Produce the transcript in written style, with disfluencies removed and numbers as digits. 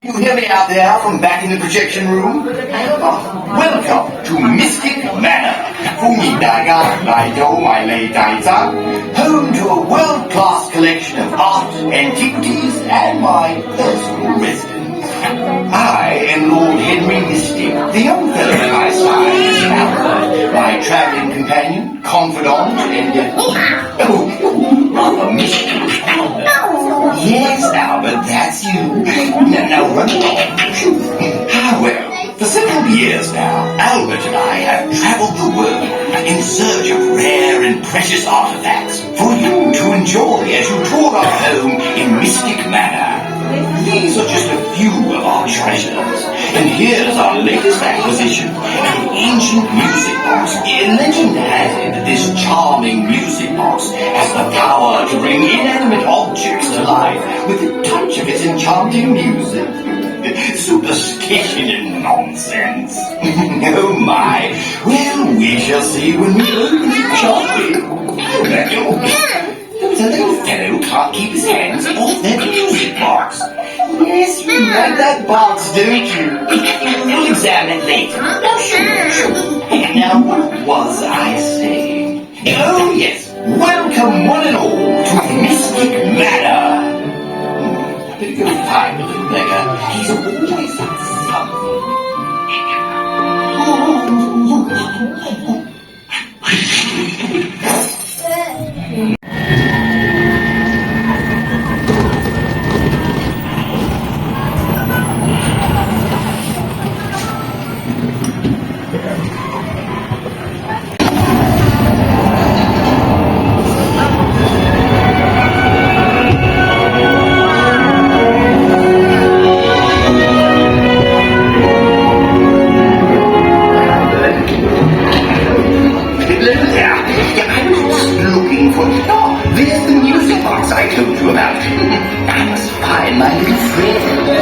You hear me out there from back in the projection room? Welcome to Mystic Manor, home to a world-class collection of art, antiquities, and my personal residence. I am Lord Henry Mystic, the young fellow at my side, my travelling companion, confidant, and rather mischievous Albert. Yes, Albert, that's you. Now run along. Well, for several years now, Albert and I have travelled the world in search of rare and precious artifacts for you to enjoy as you tour our home in Mystic Manor. These are just a few of our treasures, and here's our latest acquisition, an ancient music box. Legend has it that this charming music box has the power to bring inanimate objects to life with the touch of its enchanting music. Superstition and nonsense. Oh my. Well, we shall see when we open it, shall we? There's a little fellow who can't keep his hands off that music box. Yes, you like that box, don't you? We'll examine it later. Now, what was I saying? Oh, yes. Welcome, one and all, to Mystic Manor. I better go find the little beggar. He's always up to something. There's the music box I told you about. I must find my little friend.